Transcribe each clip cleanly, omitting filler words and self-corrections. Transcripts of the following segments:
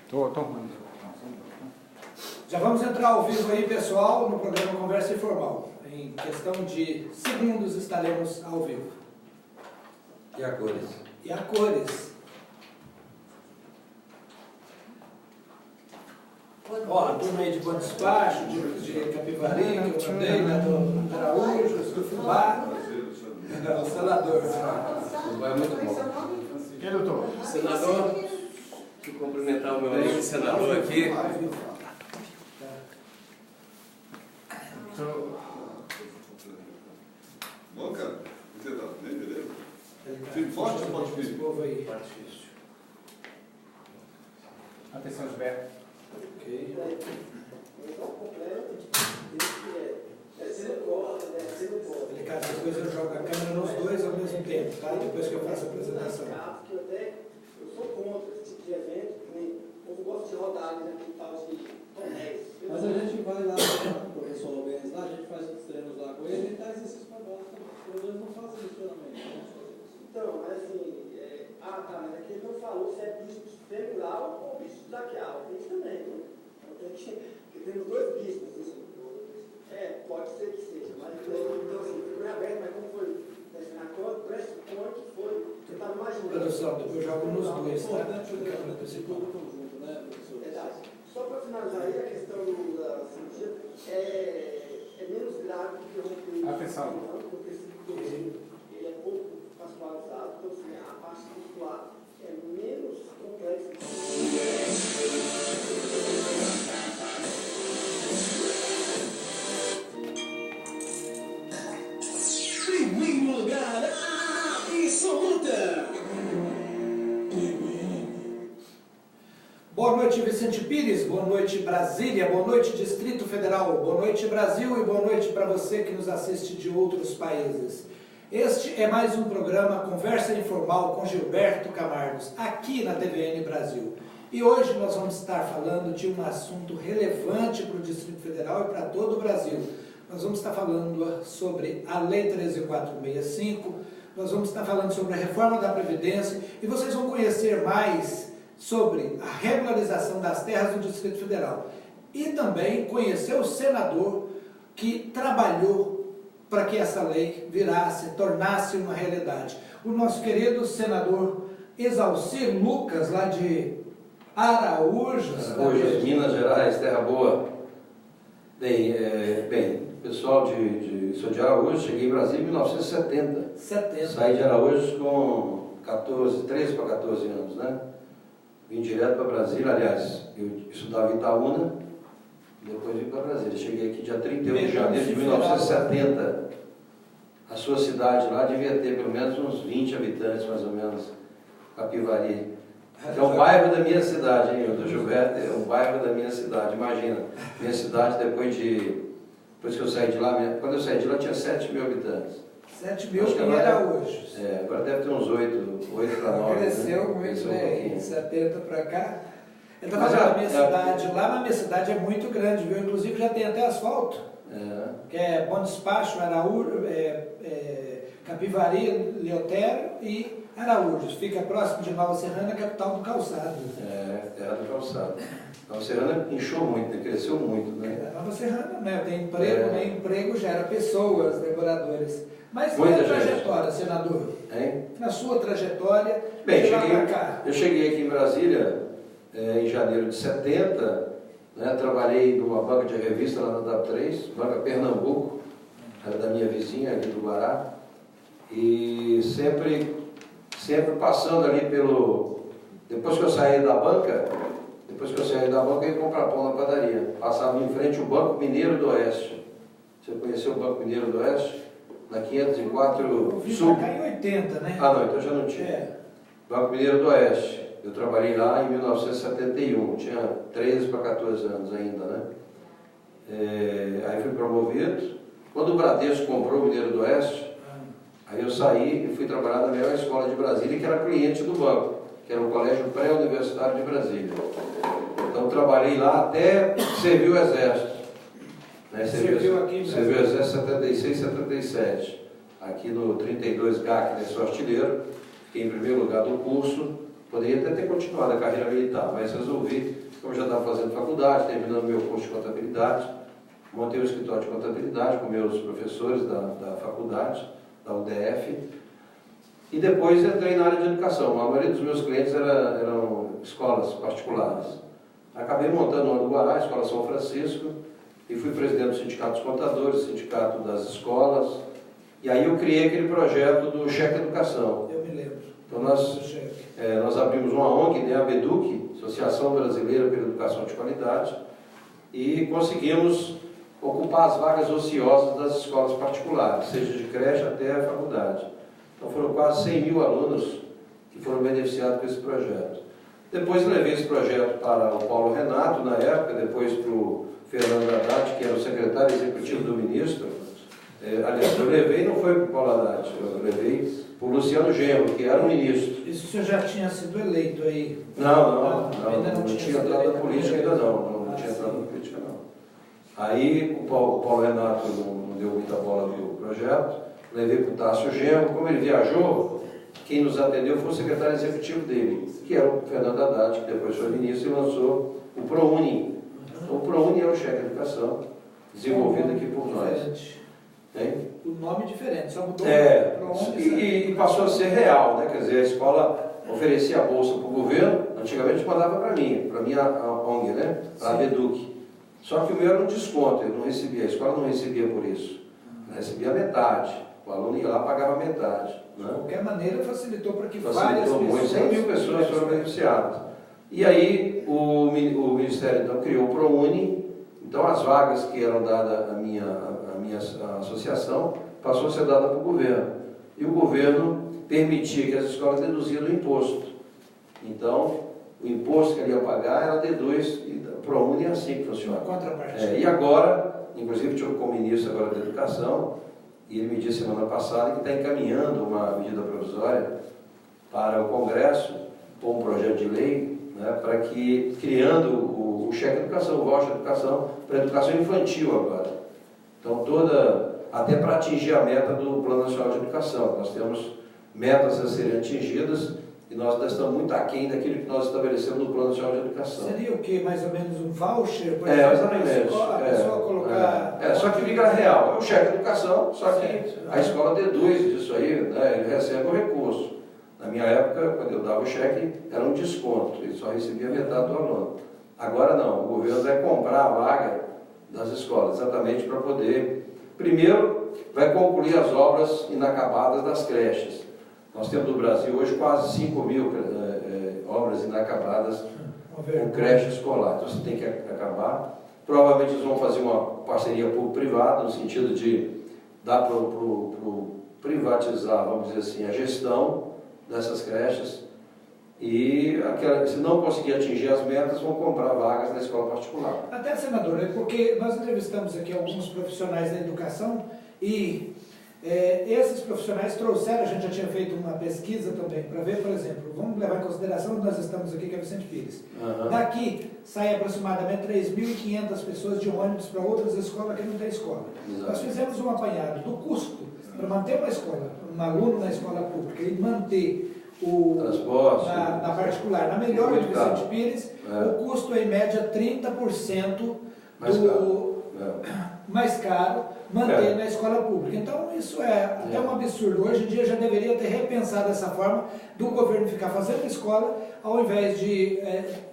Tô. Já vamos entrar ao vivo aí, pessoal, no programa Conversa Informal. Em questão de segundos estaremos ao vivo. E a cores? E a cores. Ó, a turma aí de Bom Despacho, de Capivari, que eu mandei, né, do Araújo, do Fubá, o senador. Fubá é muito bom. E doutor? Senador, deixa eu cumprimentar o meu amigo senador aqui. Bom, cara, você tá bem, beleza? Fique forte ou pode esse vir? povo aí. Parte difícil. Atenção, Gilberto. Ok. Delicado, depois eu jogo a câmera nos dois ao mesmo tempo, tá? Depois que eu faço a apresentação. Eu sou contra esse tipo de evento, eu gosto de rodar aqui tal de torneios. Mas a gente vai lá com o professor Alberto, lá a gente faz os treinos lá com ele e dá exercício para bola também. Os professores não fazem isso geralmente. Então, mas assim, mas aqui ele não falou se é bispo femoral ou bispo zaquial. Tem isso também, né? Então, porque temos dois bispos, assim. Pode ser que seja, mas então assim, foi aberto, mas como foi na conta, pressupõe que foi. Você estava imaginando. Produção, depois eu jogo nos dois, tá? Esse grupo conjunto, né, professor? Verdade. Só para finalizar aí, a questão da cirurgia é menos grave do que romper. Atenção. Porque ele é pouco vascularizado, então assim, a parte muscular é menos complexa. Primeiro lugar, absoluta. Boa noite, Vicente Pires. Boa noite, Brasília. Boa noite, Distrito Federal. Boa noite, Brasil. E boa noite para você que nos assiste de outros países. Este é mais um programa Conversa Informal com Gilberto Camargos, aqui na TVN Brasil. E hoje nós vamos estar falando de um assunto relevante para o Distrito Federal e para todo o Brasil. Nós vamos estar falando sobre a Lei 13.465, nós vamos estar falando sobre a reforma da Previdência e vocês vão conhecer mais sobre a regularização das terras do Distrito Federal. E também conhecer o senador que trabalhou para que essa lei tornasse uma realidade. O nosso querido senador Exalcir Lucas, lá de Araújo, Minas Gerais, terra boa. Pessoal sou de Araújo, cheguei em Brasília em 1970. Saí de Araújo com 13 para 14 anos, né? Vim direto para Brasília, aliás, eu estudava em Itaúna, depois vim para Brasília. Cheguei aqui dia 31 de janeiro de 1970. A sua cidade lá devia ter pelo menos uns 20 habitantes, mais ou menos, Capivari. É um bairro da minha cidade, hein, do Gilberto, é um bairro da minha cidade. Imagina, minha cidade depois que eu saí de lá, quando eu saí de lá tinha 7 mil habitantes. 7 mil que era hoje. Agora deve ter uns 8 para 9. Cresceu muito, Cresceu né? De 70 para cá. Eu estava falando da minha cidade, lá na minha cidade é muito grande, viu? Inclusive já tem até asfalto. Que é Bom Despacho, Araújo, Capivari, Leotério e Araújo. Fica próximo de Nova Serrana, capital do calçado. Terra do calçado. Nova Serrana inchou muito, né? Cresceu muito, né? Nova Serrana, né? Tem emprego, né? Emprego gera pessoas, decoradores. Mas muita na trajetória, senador? Hein? Na sua trajetória, bem, de lá para cá. Eu cheguei aqui em Brasília em janeiro de 70, né? Trabalhei numa banca de revista lá na W3, banca Pernambuco, era da minha vizinha aqui do Guará, e sempre passando ali depois que eu saí da banca, eu ia comprar pão na padaria. Passava em frente o Banco Mineiro do Oeste. Você conheceu o Banco Mineiro do Oeste? Na 504 Sul. Cá em 80, né? Ah, não, então já não tinha. Banco Mineiro do Oeste. Eu trabalhei lá em 1971, tinha 13 para 14 anos ainda, né? Aí fui promovido. Quando o Bradesco comprou o Mineiro do Oeste, aí eu saí e fui trabalhar na melhor escola de Brasília, que era cliente do banco, que era o Colégio Pré-Universitário de Brasília. Então trabalhei lá até servir o Exército. Né? Serviu o Exército 76, 77. Aqui no 32 GAC, né? Sou artilheiro. Fiquei em primeiro lugar do curso. Poderia até ter continuado a carreira militar, mas resolvi, como eu já estava fazendo faculdade, terminando meu curso de contabilidade, montei um escritório de contabilidade com meus professores da faculdade, da UDF, e depois entrei na área de educação. A maioria dos meus clientes eram escolas particulares. Acabei montando uma do Guará, Escola São Francisco, e fui presidente do Sindicato dos Contadores, Sindicato das Escolas, e aí eu criei aquele projeto do Cheque Educação. Eu me lembro. Então nós abrimos uma ONG, né, a BEDUC, Associação Brasileira pela Educação de Qualidade, e conseguimos ocupar as vagas ociosas das escolas particulares, seja de creche até a faculdade. Então foram quase 100 mil alunos que foram beneficiados com esse projeto. Depois levei esse projeto para o Paulo Renato, na época, depois para o Fernando Haddad, que era o secretário executivo do ministro. Aliás, eu levei, não foi para o Paulo Haddad, eu levei para o Luciano Genro, que era o ministro. Isso o senhor já tinha sido eleito aí? Não tinha entrado na política ainda não tinha entrado na política não. Aí o Paulo Renato não deu muita bola para o projeto, levei para o Tássio Genro, como ele viajou, quem nos atendeu foi o secretário executivo dele, que era o Fernando Haddad, que depois foi ministro e lançou o ProUni. Então, o ProUni é o Cheque Educação, desenvolvido aqui por nós. Hein? O nome é diferente, só mudou e passou a ser real, né? Quer dizer, a escola oferecia a bolsa para o governo, antigamente mandava para minha ONG, né? A BEDUC. Só que o meu era um desconto, eu não recebia, a escola não recebia por isso. Ela recebia metade, o aluno ia lá e pagava metade. Né? De qualquer maneira, facilitou para que várias pessoas, 100 mil pessoas foram beneficiadas. E aí o Ministério então criou o ProUni, então as vagas que eram dadas à minha associação passou a ser dada para o governo. E o governo permitia que as escolas deduziam do imposto. Então, o imposto que ele ia pagar, ela deduz, e o ProUni é assim que funciona. E agora, inclusive estive com o ministro agora da Educação, e ele me disse semana passada que está encaminhando uma medida provisória para o Congresso, ou um projeto de lei, né, para que, criando o cheque educação, o voucher educação, para a educação infantil agora. Então, até para atingir a meta do Plano Nacional de Educação. Nós temos metas a serem atingidas e nós ainda estamos muito aquém daquilo que nós estabelecemos no Plano Nacional de Educação. Seria o quê? Mais ou menos um voucher? Por exatamente. A pessoa colocar... só que fica real. É o cheque educação, só que a escola deduz disso aí, né, ele recebe o recurso. Na minha época, quando eu dava o cheque, era um desconto, ele só recebia metade do aluno. Agora não, o governo vai comprar a vaga das escolas, exatamente para poder... Primeiro, vai concluir as obras inacabadas das creches. Nós temos no Brasil hoje quase 5 mil obras inacabadas com creche escolar. Então você tem que acabar. Provavelmente eles vão fazer uma parceria público-privada, no sentido de dar para privatizar, vamos dizer assim, a gestão dessas creches. E se não conseguir atingir as metas, vão comprar vagas na escola particular. Até, senador, porque nós entrevistamos aqui alguns profissionais da educação e esses profissionais trouxeram, a gente já tinha feito uma pesquisa também, para ver, por exemplo, vamos levar em consideração onde nós estamos aqui, que é Vicente Pires. Daqui sai aproximadamente 3.500 pessoas de ônibus para outras escolas que não tem escola. Exato. Nós fizemos um apanhado do custo para manter uma escola, um aluno na escola pública e manter na particular, na melhor de Vicente Pires, o custo é em média 30% mais caro manter na escola pública. Então isso é até um absurdo. Hoje em dia já deveria ter repensado essa forma do governo ficar fazendo escola, ao invés de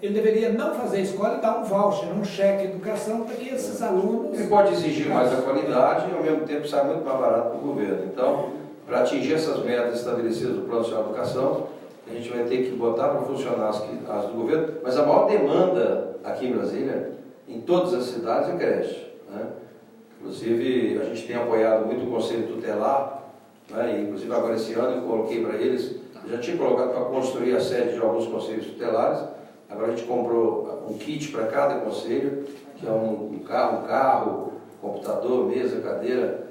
ele deveria não fazer escola e dar um voucher, um cheque de educação para que esses alunos... Ele pode exigir mais a qualidade e ao mesmo tempo sai muito mais barato para o governo. Então, para atingir essas metas estabelecidas do Plano Nacional de Educação, a gente vai ter que botar para funcionar as do governo, mas a maior demanda aqui em Brasília, em todas as cidades, é creche. Né? Inclusive, a gente tem apoiado muito o Conselho Tutelar, né? E, inclusive agora esse ano eu coloquei para eles, eu já tinha colocado para construir a sede de alguns conselhos tutelares, agora a gente comprou um kit para cada conselho, que é um carro, computador, mesa, cadeira,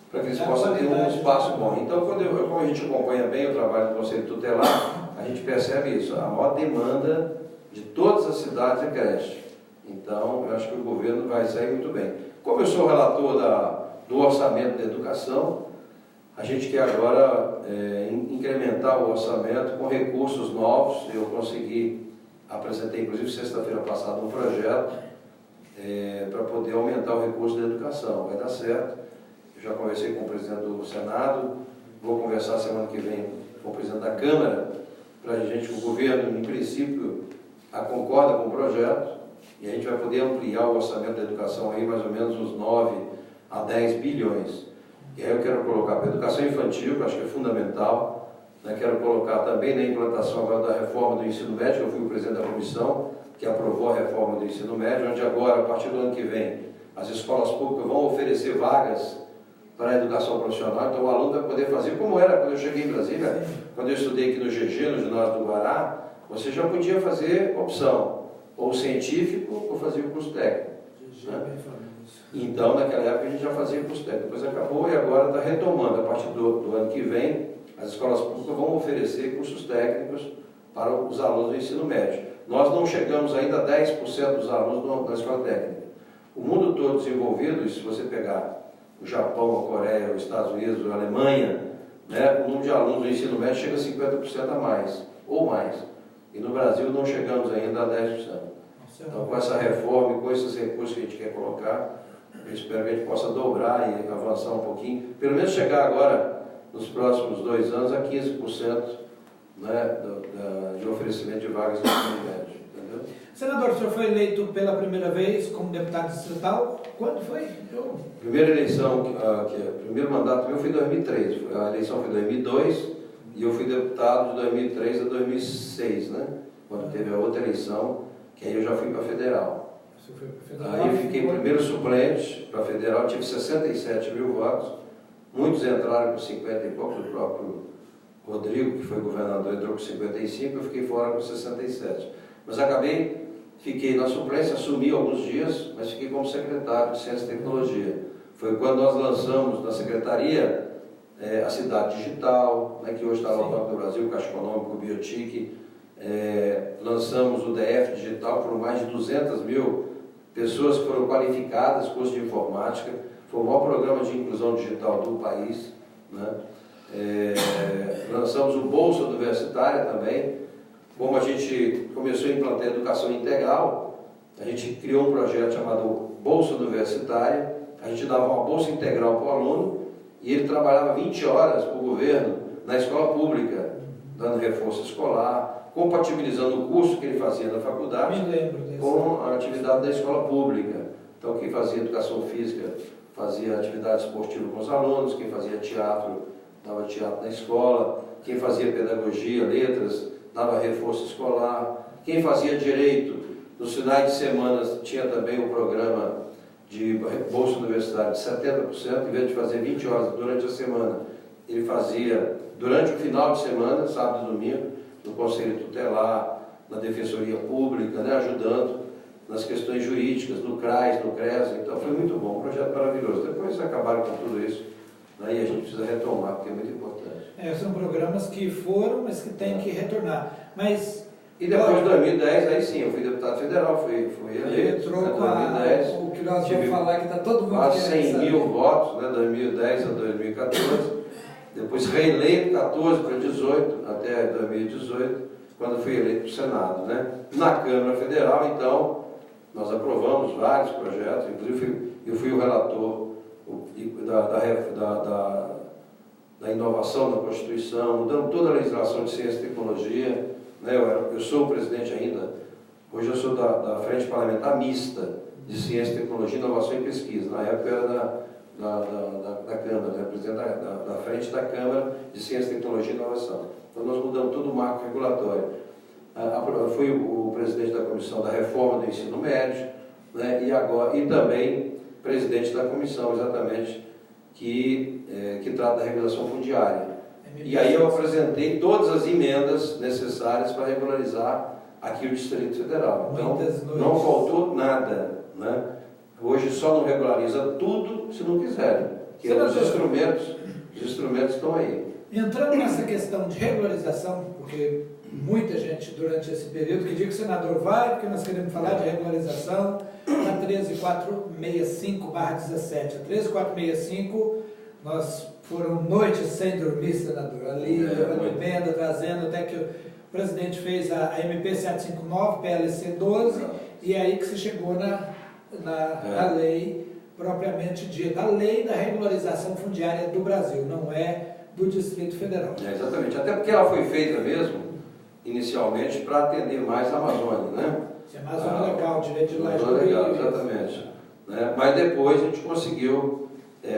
para que eles possam ter um espaço bom. Então, como a gente acompanha bem o trabalho do Conselho Tutelar, a gente percebe isso. A maior demanda de todas as cidades é creche. Então, eu acho que o governo vai sair muito bem. Como eu sou relator do orçamento da educação, a gente quer agora incrementar o orçamento com recursos novos. Eu apresentei inclusive sexta-feira passada um projeto para poder aumentar o recurso da educação. Vai dar certo. Eu já conversei com o presidente do Senado, vou conversar semana que vem com o presidente da Câmara, para a gente, o governo, em princípio, concorda com o projeto, e a gente vai poder ampliar o orçamento da educação aí mais ou menos uns 9 a 10 bilhões. E aí eu quero colocar para a educação infantil, que eu acho que é fundamental, né? Quero colocar também na implantação agora da reforma do ensino médio. Eu fui o presidente da comissão que aprovou a reforma do ensino médio, onde agora, a partir do ano que vem, as escolas públicas vão oferecer vagas para a educação profissional. Então o aluno vai poder fazer como era quando eu cheguei em Brasília, quando eu estudei aqui no GG, no ginásio do Guará. Você já podia fazer opção, ou científico, ou fazer o curso técnico. Né? Então, naquela época, a gente já fazia o curso técnico. Depois acabou e agora está retomando. A partir do ano que vem, as escolas públicas vão oferecer cursos técnicos para os alunos do ensino médio. Nós não chegamos ainda a 10% dos alunos da escola técnica. O mundo todo desenvolvido, se você pegar o Japão, a Coreia, os Estados Unidos, a Alemanha, né, o número de alunos do ensino médio chega a 50% a mais, ou mais. E no Brasil não chegamos ainda a 10%. Então, com essa reforma e com esses recursos que a gente quer colocar, eu espero que a gente possa dobrar e avançar um pouquinho, pelo menos chegar agora, nos próximos 2 anos, a 15%, né, de oferecimento de vagas no ensino médio. Entendeu? Senador, o senhor foi eleito pela primeira vez como deputado distrital? Quando foi? Primeira eleição, primeiro mandato meu foi em 2003, a eleição foi em 2002 e eu fui deputado de 2003 a 2006, né? Quando teve a outra eleição, que aí eu já fui para federal. Você foi para federal? Aí eu fiquei primeiro suplente para federal, tive 67 mil votos, muitos entraram com 50 e poucos, o próprio Rodrigo, que foi governador, entrou com 55, eu fiquei fora com 67. Mas fiquei na suplência, assumi alguns dias, mas fiquei como secretário de Ciência e Tecnologia. Foi quando nós lançamos na secretaria a Cidade Digital, né, que hoje está no Banco do Brasil, o Caixa Econômico, o Biotic. Lançamos o DF Digital, foram mais de 200 mil pessoas que foram qualificadas, curso de informática. Foi o maior programa de inclusão digital do país. Né? Lançamos o Bolsa Universitária também. Como a gente começou a implantar a educação integral, a gente criou um projeto chamado Bolsa Universitária. A gente dava uma bolsa integral para o aluno e ele trabalhava 20 horas para o governo na escola pública, dando reforço escolar, compatibilizando o curso que ele fazia na faculdade com a atividade da escola pública. Então, quem fazia educação física fazia atividade esportiva com os alunos, quem fazia teatro dava teatro na escola, quem fazia pedagogia, letras, dava reforço escolar, quem fazia direito, nos finais de semana tinha também um programa de bolsa universitária de 70%, em vez de fazer 20 horas durante a semana, ele fazia durante o final de semana, sábado e domingo, no Conselho Tutelar, na Defensoria Pública, né, ajudando nas questões jurídicas, no CRAS, no CRES. Então foi muito bom, um projeto maravilhoso. Depois acabaram com tudo isso, né, e a gente precisa retomar, porque é muito importante. São programas que foram, mas que têm que retornar. E depois de 2010, aí sim, eu fui deputado federal, fui eleito. Entrou com 2010, o que nós vamos falar, que está todo mundo quase 100 mil votos, né, 2010 a 2014. Depois reeleito 14 para 18, até 2018, quando fui eleito para o Senado. Né? Na Câmara Federal, então, nós aprovamos vários projetos, inclusive eu fui o relator da inovação da Constituição, mudando toda a legislação de ciência e tecnologia. Né? Eu sou o presidente ainda, hoje eu sou da Frente Parlamentar Mista de Ciência, Tecnologia, Inovação e Pesquisa. Na época eu era da Câmara, né? Presidente da Frente da Câmara de Ciência, Tecnologia e Inovação. Então nós mudamos todo o marco regulatório. Fui o presidente da Comissão da Reforma do Ensino Médio, né? E também presidente da comissão, exatamente, que trata da regulação fundiária. E aí eu apresentei todas as emendas necessárias para regularizar aqui o Distrito Federal. Então, não faltou nada, né? Hoje só não regulariza tudo se não quiserem, que os instrumentos estão aí. Entrando nessa questão de regularização, porque muita gente durante esse período que diz que o senador vai, porque nós queremos falar de regularização, na 13465/17. A 13465, nós Foram noites sem dormir, senador. Ali, levando emenda, trazendo, até que o presidente fez a MP 759, PLC 12, e aí que se chegou na lei propriamente dita, a lei da regularização fundiária do Brasil, não é do Distrito Federal. Exatamente, até porque ela foi feita mesmo, inicialmente, para atender mais a Amazônia, né? Se a Amazônia é legal, direito de lá é legal, exatamente. Né? Mas depois a gente conseguiu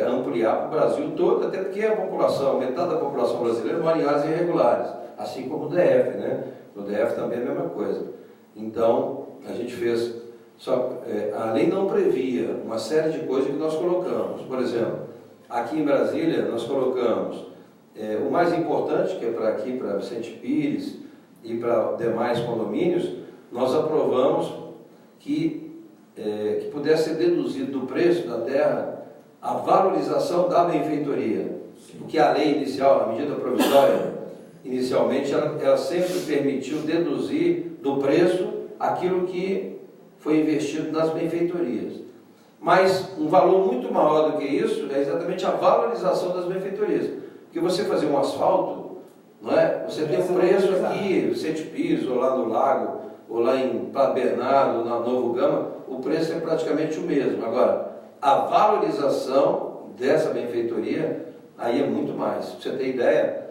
ampliar para o Brasil todo, até porque a população, metade da população brasileira mora em áreas irregulares, assim como o DF, né? No DF também é a mesma coisa. Então, a gente fez, a lei não previa uma série de coisas que nós colocamos. Por exemplo, aqui em Brasília nós colocamos o mais importante, que é para aqui, para Vicente Pires e para demais condomínios, nós aprovamos que pudesse ser deduzido do preço da terra a valorização da benfeitoria. Porque a lei inicial, a medida provisória, inicialmente, ela sempre permitiu deduzir do preço aquilo que foi investido nas benfeitorias. Mas um valor muito maior do que isso é exatamente a valorização das benfeitorias. Porque você fazer um asfalto, não é? Você tem um preço aqui, Vicente Pires, ou lá no Lago, ou lá em Prato Bernardo, na Novo Gama, o preço é praticamente o mesmo. Agora, a valorização dessa benfeitoria, aí é muito mais. Pra você ter ideia,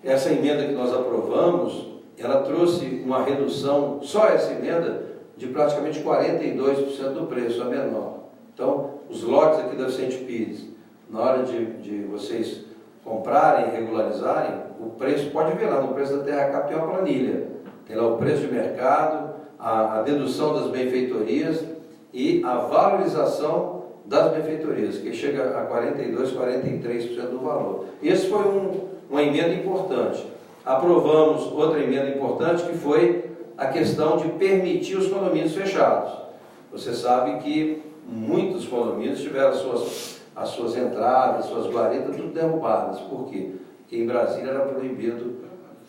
essa emenda que nós aprovamos, ela trouxe uma redução, só essa emenda, de praticamente 42% do preço, a menor. Então, os lotes aqui da Vicente Pires, na hora de vocês comprarem, regularizarem, o preço, pode ver lá no preço da terra cap, tem uma planilha. Tem lá o preço de mercado, a dedução das benfeitorias e a valorização das benfeitorias, que chega a 42%, 43% do valor. Esse foi uma emenda importante. Aprovamos outra emenda importante, que foi a questão de permitir os condomínios fechados. Você sabe que muitos condomínios tiveram as suas entradas, suas guaretas, tudo derrubadas. Por quê? Porque em Brasília era proibido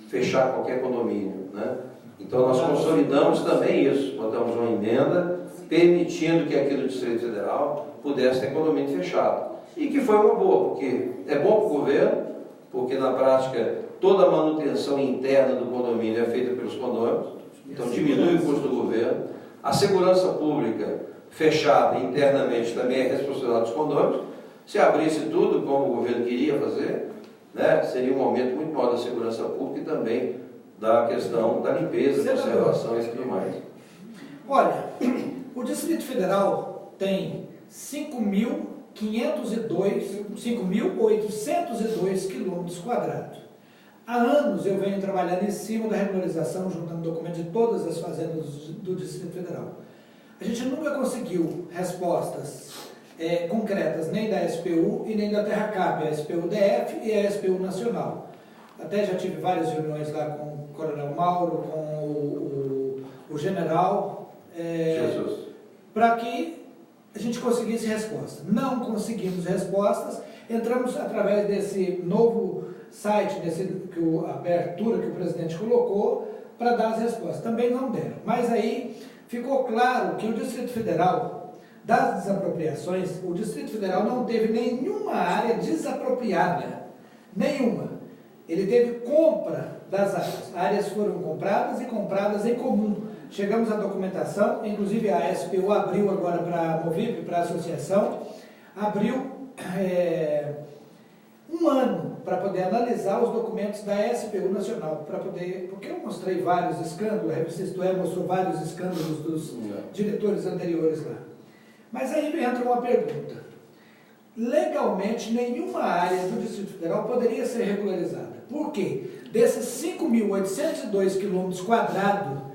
fechar qualquer condomínio, né? Então nós consolidamos também isso, botamos uma emenda permitindo que aqui no Distrito Federal pudesse ter condomínio fechado. E que foi uma boa, porque é bom para o governo, porque na prática toda a manutenção interna do condomínio é feita pelos condôminos, então diminui o custo do governo. A segurança pública fechada internamente também é responsabilidade dos condôminos. Se abrisse tudo como o governo queria fazer, né, seria um aumento muito maior da segurança pública e também da questão da limpeza, conservação e tudo mais. Olha, o Distrito Federal tem 5.802 quilômetros quadrados. Há anos eu venho trabalhando em cima da regularização, juntando documentos de todas as fazendas do Distrito Federal. A gente nunca conseguiu respostas concretas, nem da SPU e nem da Terra Cap, a SPU DF e a SPU Nacional. Até já tive várias reuniões lá com o Coronel Mauro, com o General, para que a gente conseguisse resposta. Não conseguimos respostas, entramos através desse novo site, a abertura que o presidente colocou, para dar as respostas. Também não deram. Mas aí ficou claro que o Distrito Federal, das desapropriações, o Distrito Federal não teve nenhuma área desapropriada. Nenhuma. Ele teve compra das áreas. Áreas foram compradas e compradas em comum. Chegamos à documentação, inclusive a SPU abriu agora para a Movip, para a associação, abriu um ano para poder analisar os documentos da SPU Nacional, porque eu mostrei vários escândalos, a revista Isto É mostrou vários escândalos dos diretores anteriores lá. Mas aí entra uma pergunta. Legalmente, nenhuma área do Distrito Federal poderia ser regularizada. Por quê? Desses 5.802 quilômetros quadrados,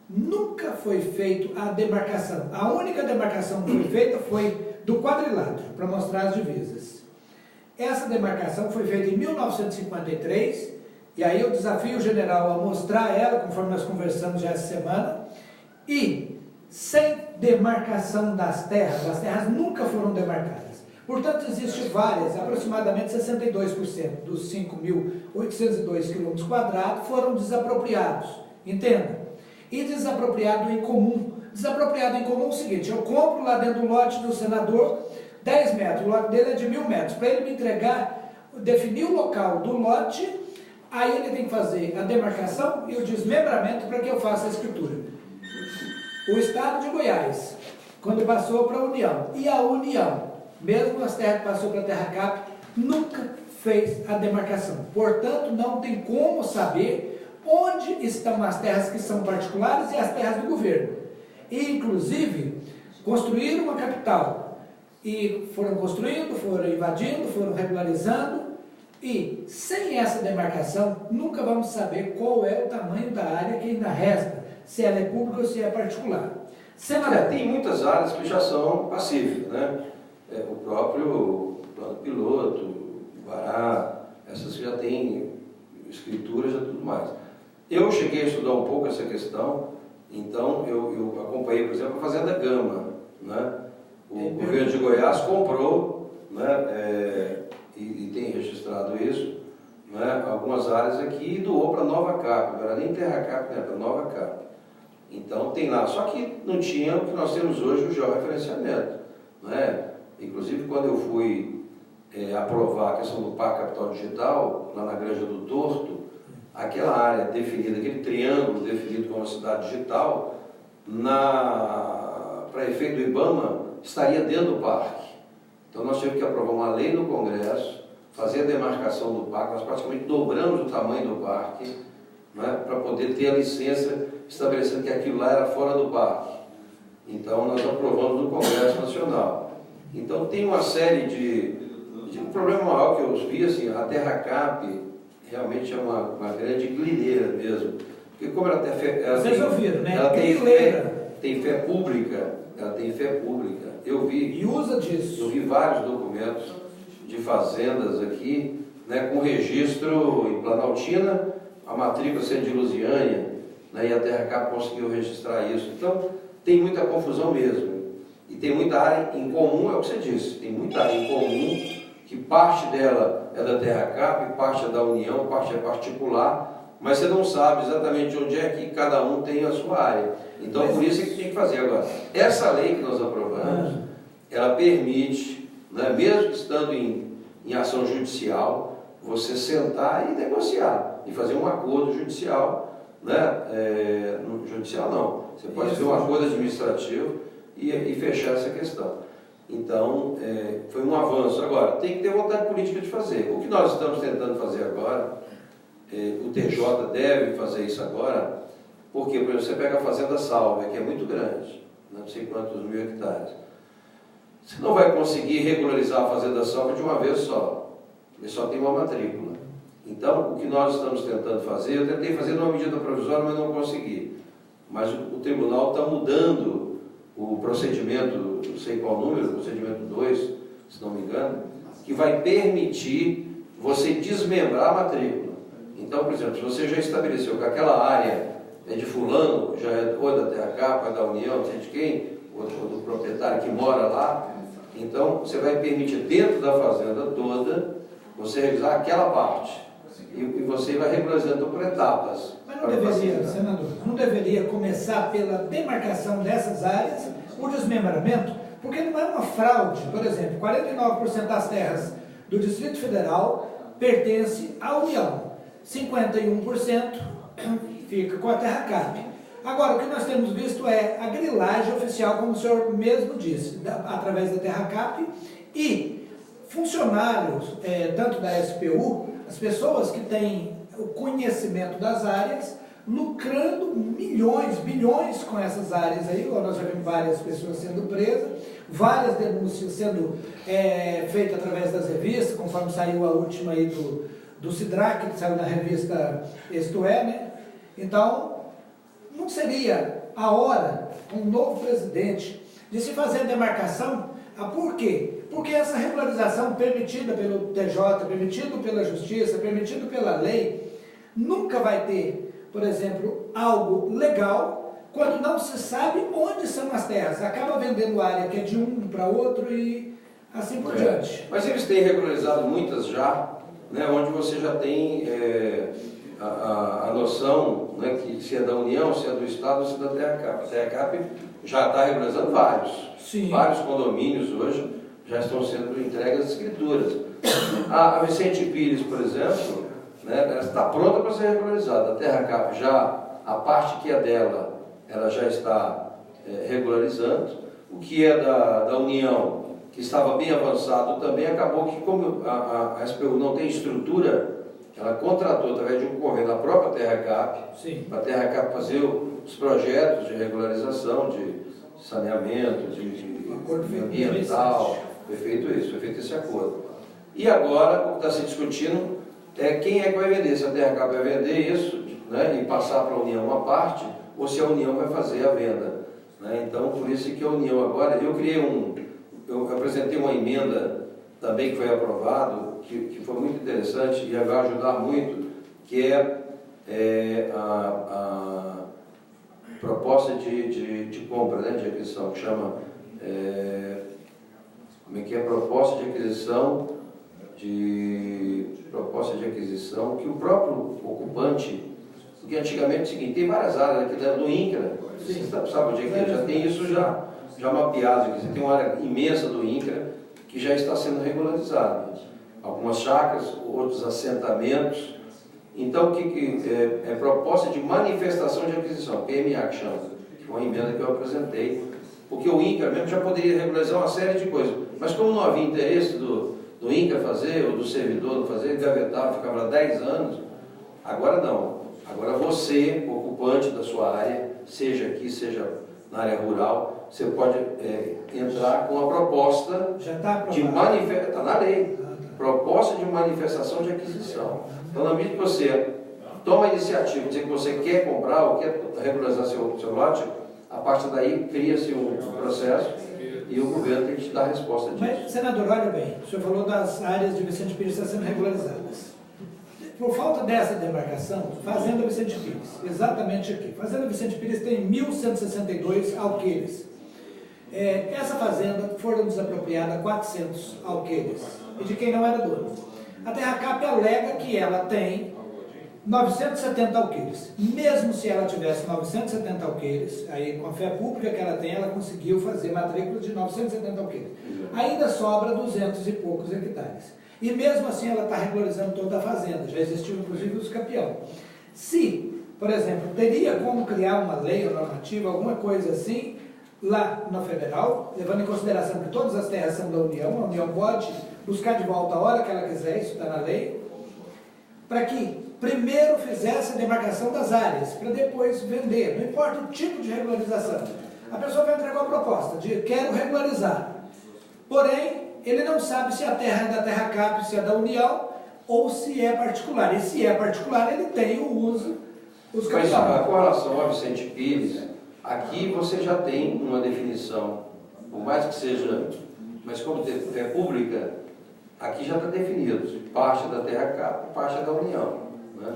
nunca foi feita a demarcação. A única demarcação que foi feita foi do quadrilátero, para mostrar as divisas. Essa demarcação foi feita em 1953, e aí eu desafio o general a mostrar ela, conforme nós conversamos já essa semana, e sem demarcação das terras nunca foram demarcadas. Portanto, existem várias, aproximadamente 62% dos 5.802 quilômetros quadrados foram desapropriados, entenda? E desapropriado em comum. Desapropriado em comum é o seguinte: eu compro lá dentro do lote do senador 10 metros, o lote dele é de 1.000 metros. Para ele me entregar definir o local do lote, aí ele tem que fazer a demarcação e o desmembramento para que eu faça a escritura. O Estado de Goiás, quando passou para a União, e a União, mesmo as terras que passou para a Terra Cap, nunca fez a demarcação. Portanto, não tem como saber onde estão as terras que são particulares e as terras do governo. E, inclusive, construíram uma capital. E foram construindo, foram invadindo, foram regularizando. E, sem essa demarcação, nunca vamos saber qual é o tamanho da área que ainda resta, se ela é pública ou se é particular. Tem muitas áreas que já são pacíficas, né? O próprio plano piloto, Guará, essas que já têm escrituras e tudo mais. Eu cheguei a estudar um pouco essa questão, então eu acompanhei, por exemplo, a Fazenda Gama, né? O governo de Goiás comprou, né, e tem registrado isso, né, algumas áreas aqui e doou para Nova Cap, não era nem Terra Cap, né, para Nova Cap. Então tem lá, só que não tinha o que nós temos hoje, o georreferenciamento, né? Inclusive quando eu fui aprovar a questão do Parque Capital Digital, lá na Granja do Torto, aquela área definida, aquele triângulo definido como cidade digital, para efeito do IBAMA, estaria dentro do parque. Então nós tivemos que aprovar uma lei no Congresso, fazer a demarcação do parque, nós praticamente dobramos o tamanho do parque, né, para poder ter a licença estabelecendo que aquilo lá era fora do parque. Então nós aprovamos no Congresso Nacional. Então tem uma série de um problema maior que eu vi, assim, a Terra Cap realmente é uma grande grileira mesmo. Porque como ela tem fé, vocês ouviram, né? Ela tem fé pública, ela tem fé pública. Eu vi, e usa disso. Eu vi vários documentos de fazendas aqui, né, com registro em Planaltina, a matrícula sendo de Lusiânia, né, e a Terra Cap conseguiu registrar isso. Então, tem muita confusão mesmo. E tem muita área em comum, é o que você disse, tem muita área em comum, que parte dela é da Terra Cap, parte é da União, parte é particular, mas você não sabe exatamente onde é que cada um tem a sua área. Então, por isso é que tem que fazer. Agora, essa lei que nós aprovamos, ela permite, né, mesmo estando em ação judicial, você sentar e negociar, e fazer um acordo judicial, né? Judicial não, você pode fazer um acordo administrativo e fechar essa questão. Então, foi um avanço. Agora, tem que ter vontade política de fazer. O que nós estamos tentando fazer agora, o TJ deve fazer isso agora, porque, por exemplo, você pega a Fazenda Salve, que é muito grande, não sei quantos mil hectares. Você não vai conseguir regularizar a Fazenda Salve de uma vez só, porque só tem uma matrícula. Então, o que nós estamos tentando fazer, eu tentei fazer numa medida provisória, mas não consegui. Mas o tribunal está mudando o procedimento, não sei qual número, o procedimento 2, se não me engano, que vai permitir você desmembrar a matrícula. Então, por exemplo, se você já estabeleceu que aquela área é de fulano, já é ou da Terra Cap, ou da União, não sei de quem, ou do proprietário que mora lá, então você vai permitir dentro da fazenda toda, você revisar aquela parte. E você vai regularizando por etapas. Mas não deveria, senador, não deveria começar pela demarcação dessas áreas, o desmembramento, porque não é uma fraude. Por exemplo, 49% das terras do Distrito Federal pertence à União, 51% fica com a Terra Cap. Agora, o que nós temos visto é a grilagem oficial, como o senhor mesmo disse, através da Terra Cap, e funcionários, tanto da SPU, as pessoas que têm o conhecimento das áreas, lucrando milhões, bilhões com essas áreas aí. Nós já vimos várias pessoas sendo presas, várias denúncias sendo feitas através das revistas, conforme saiu a última aí do Sidrac, que saiu na revista Isto É, né? Então, não seria a hora, com um novo presidente, de se fazer a demarcação? Por quê? Porque essa regularização permitida pelo TJ, permitido pela Justiça, permitido pela lei, nunca vai ter, por exemplo, algo legal quando não se sabe onde são as terras. Acaba vendendo área que é de um para outro e assim por diante. Mas eles têm regularizado muitas já, né, onde você já tem a noção, né, que se é da União, se é do Estado, se é da Terra Cap. A Terra Cap já está regularizando vários. Sim. Vários condomínios hoje já estão sendo entregues as escrituras. A Vicente Pires, por exemplo, né, ela está pronta para ser regularizada. A Terra Cap já, a parte que é dela, ela já está regularizando. O que é da União, que estava bem avançado também, acabou que, como a SPU não tem estrutura, ela contratou através de um convênio da própria Terra Cap, para a Terra Cap fazer os projetos de regularização, de saneamento, de ambiental. Foi feito esse acordo. E agora, o que está se discutindo é quem é que vai vender, se a Terra Cap vai vender isso, né, e passar para a União uma parte, ou se a União vai fazer a venda. Né? Então, por isso que a União agora, eu apresentei uma emenda também que foi aprovado, que foi muito interessante e vai ajudar muito, que é a proposta de compra, né, de aquisição, que chama, como é que é? Proposta de aquisição, que o próprio ocupante, porque antigamente é o seguinte, tem várias áreas aqui dentro do INCRA, você sabe onde é que já tem isso já mapeado, você tem uma área imensa do INCRA que já está sendo regularizada. Algumas chácaras, outros assentamentos. Então, o que é proposta de manifestação de aquisição, PMA que chama, que foi uma emenda que eu apresentei, porque o INCRA mesmo já poderia regularizar uma série de coisas, mas como não havia interesse do INCRA fazer, ou do servidor não fazer, gavetava, ficava lá 10 anos, agora não. Agora você, ocupante da sua área, seja aqui, seja na área rural, você pode entrar com a proposta de manifestação, está na lei, proposta de manifestação de aquisição. Então, na medida que você toma a iniciativa de dizer que você quer comprar ou quer regularizar seu lote, a partir daí cria-se um processo e o governo tem que te dar a resposta disso. Mas, senador, olha bem, o senhor falou das áreas de Vicente Pires que estão sendo regularizadas. Por falta dessa demarcação, Fazenda Vicente Pires, exatamente aqui. Fazenda Vicente Pires tem 1.162 alqueires. Essa fazenda foram desapropriadas 400 alqueires, e de quem não era dono. A Terra Cap alega que ela tem 970 alqueires. Mesmo se ela tivesse 970 alqueires, aí com a fé pública que ela tem, ela conseguiu fazer matrícula de 970 alqueires. Ainda sobra 200 e poucos hectares. E mesmo assim ela está regularizando toda a fazenda, já existiu inclusive os campeão. Se, por exemplo, teria como criar uma lei ou normativa, alguma coisa assim, lá na federal, levando em consideração que todas as terras são da União, a União pode buscar de volta a hora que ela quiser, isso está na lei, para que primeiro fizesse a demarcação das áreas, para depois vender, não importa o tipo de regularização. A pessoa vai entregar uma proposta de quero regularizar, porém, ele não sabe se a terra é da Terra Cap, se é da União, ou se é particular. E se é particular, ele tem o uso, os capitais. Mas com relação a Vicente Pires, aqui você já tem uma definição, por mais que seja, mas como é pública, aqui já está definido, parte da Terra Cap, parte da União. Né?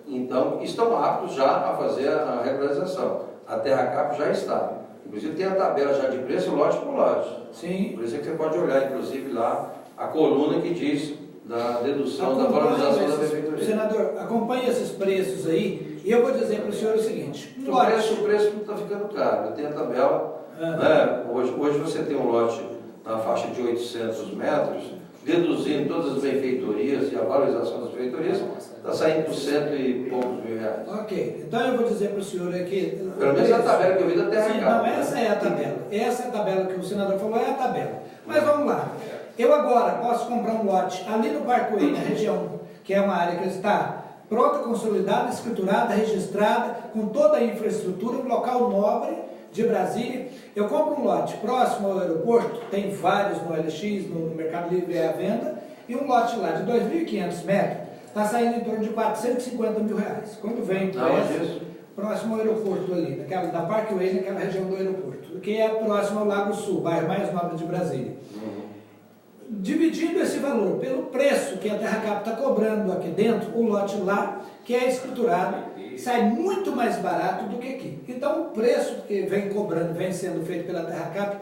Então, estão aptos já a fazer a regularização. A Terra Cap já está. Inclusive tem a tabela já de preço, lote por lote. Sim. Por isso é que você pode olhar, inclusive, lá a coluna que diz da dedução da valorização da prefeitura. Senador, acompanhe esses preços aí, e eu vou dizer para o senhor o seguinte. O preço não está ficando caro. Tem a tabela, né? Hoje você tem um lote na faixa de 800 metros, deduzindo todas as benfeitorias e a valorização das benfeitorias, está saindo por 100 e poucos mil reais. Ok, então eu vou dizer para o senhor aqui... Pelo menos a tabela que eu vi da Terra Cap. Não, essa é a tabela. Essa é a tabela que o senador falou, é a tabela. Mas vamos lá. Eu agora posso comprar um lote ali no Parkway, na região, que é uma área que está pronta, consolidada, escriturada, registrada, com toda a infraestrutura, um local nobre de Brasília. Eu compro um lote próximo ao aeroporto, tem vários no LX, no Mercado Livre à venda, e um lote lá de 2.500 metros, está saindo em torno de 450 mil reais. Quando vem preço, próximo ao aeroporto ali, na Parkway, naquela região do aeroporto, que é próximo ao Lago Sul, bairro mais nobre de Brasília. Dividindo esse valor pelo preço que a Terra Cap está cobrando aqui dentro, o lote lá, que é escriturado, sai muito mais barato do que aqui. Então o preço que vem cobrando, vem sendo feito pela Terra Cap,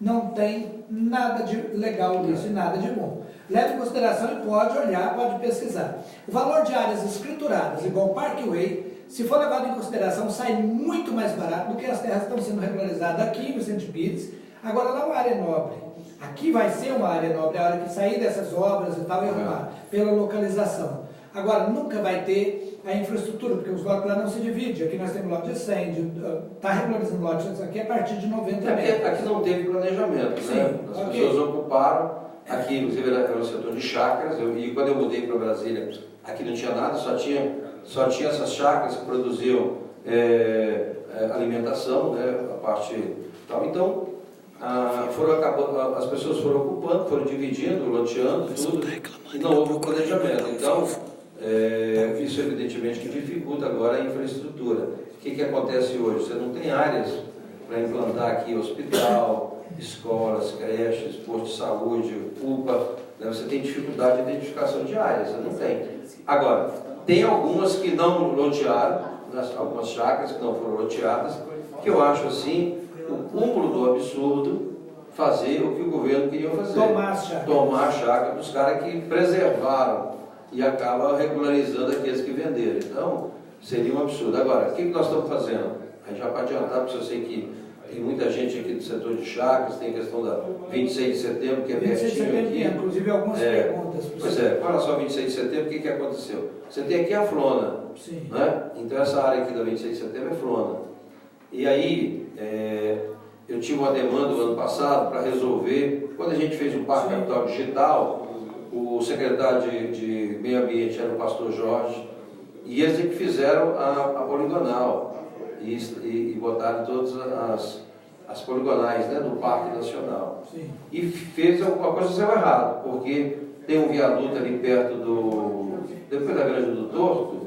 não tem nada de legal nisso e nada de bom. Leve em consideração e pode olhar, pode pesquisar. O valor de áreas escrituradas, igual Parkway, se for levado em consideração, sai muito mais barato do que as terras que estão sendo regularizadas aqui em Vicente Pires, Agora lá é uma área nobre. Aqui vai ser uma área nobre, a hora que sair dessas obras e tal e arrumar, pela localização. Agora, nunca vai ter a infraestrutura, porque os lotes lá não se dividem. Aqui nós temos lote de 100, está regularizando lotes aqui a partir de 90 metros. Aqui não teve planejamento, Sim, né? As okay. pessoas ocuparam, aqui inclusive era o setor de chácaras, e quando eu mudei para Brasília, aqui não tinha nada, só tinha essas chácaras que produziam alimentação, né? A parte tal. Então, as pessoas foram ocupando, foram dividindo, loteando, tudo, e não houve planejamento. Então, isso evidentemente que dificulta agora a infraestrutura. O que acontece hoje? Você não tem áreas para implantar aqui hospital, escolas, creches, posto de saúde, UPA, né? Você tem dificuldade de identificação de áreas, você não tem. Agora, tem algumas que não lotearam, algumas chácaras que não foram loteadas, que eu acho assim, o cúmulo do absurdo fazer o que o governo queria fazer. Tomar a chácara dos caras que preservaram e acaba regularizando aqueles que venderam. Então, seria um absurdo. Agora, o que nós estamos fazendo? A gente já pode adiantar, porque eu sei que tem muita gente aqui do setor de chácaras, tem a questão da 26 de setembro, que é pertinho aqui. Inclusive algumas perguntas. Pois é, olha só, 26 de setembro, o que aconteceu? Você tem aqui a Flona, sim, né? Então essa área aqui da 26 de setembro é Flona. E aí, eu tive uma demanda no ano passado para resolver, quando a gente fez o Parque Capital Digital, o secretário de Meio Ambiente era o pastor Jorge, e eles que fizeram a poligonal, e botaram todas as poligonais, né, do Parque Nacional. Sim. E fez alguma coisa que saiu errado, porque tem um viaduto ali perto depois da Grande do Torto,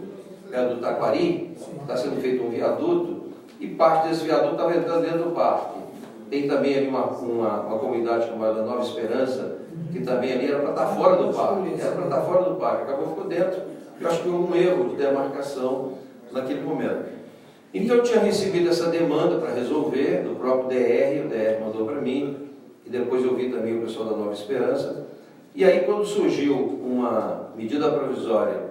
perto do Taquari, está sendo feito um viaduto, e parte desse viaduto estava entrando dentro do parque. Tem também ali uma comunidade chamada Nova Esperança, que também ali era para estar fora do parque. Era para estar fora do parque, acabou ficou dentro. Eu acho que houve um erro de demarcação naquele momento. Então eu tinha recebido essa demanda para resolver, do próprio DR, o DR mandou para mim, e depois eu vi também o pessoal da Nova Esperança. E aí quando surgiu uma medida provisória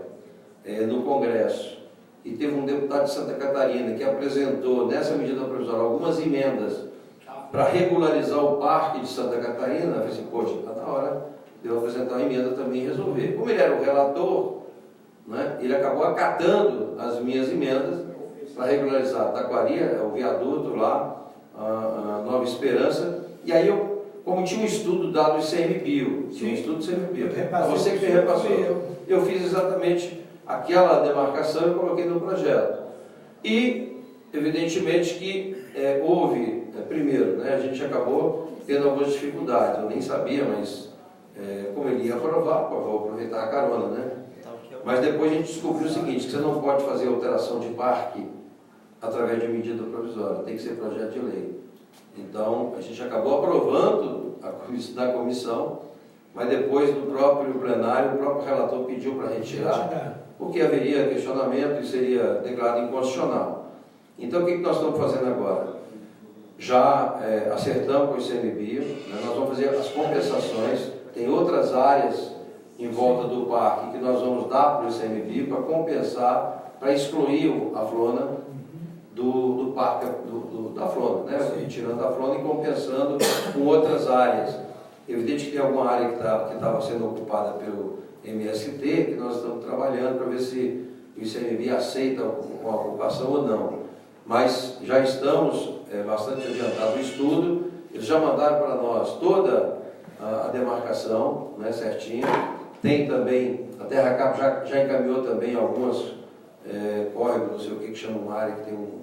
no Congresso, e teve um deputado de Santa Catarina que apresentou nessa medida provisória algumas emendas para regularizar o Parque de Santa Catarina, eu falei assim, poxa, está na hora de eu apresentar uma emenda também e resolver. Como ele era o relator, né, ele acabou acatando as minhas emendas para regularizar Taquari, o viaduto lá, a Nova Esperança, e aí eu, como tinha um estudo dado do ICMBio, tinha um estudo do ICMBio, você que me repassou, eu fiz exatamente aquela demarcação e coloquei no projeto. E, evidentemente, que houve, primeiro, né, a gente acabou tendo algumas dificuldades, eu nem sabia, mas como ele ia aprovar, vou aproveitar a carona, né? Mas depois a gente descobriu o seguinte, que você não pode fazer alteração de parque através de medida provisória, tem que ser projeto de lei. Então, a gente acabou aprovando da comissão, mas depois do próprio plenário, o próprio relator pediu para retirar, porque haveria questionamento e seria declarado inconstitucional. Então, o que nós estamos fazendo agora? Já acertamos com o ICMBio, né? Nós vamos fazer as compensações, tem outras áreas em volta do parque que nós vamos dar para o ICMBio para compensar, para excluir a Flona do parque da Flona, né? Tirando a Flona e compensando com outras áreas. Evidente que tem alguma área que estava sendo ocupada pelo MST, que nós estamos trabalhando para ver se o ICMBio aceita uma ocupação ou não. Mas já estamos bastante adiantados no estudo, eles já mandaram para nós toda a demarcação, né, certinho. Tem também, a Terra Cap já encaminhou também algumas córregos, não sei o que chama uma área que tem um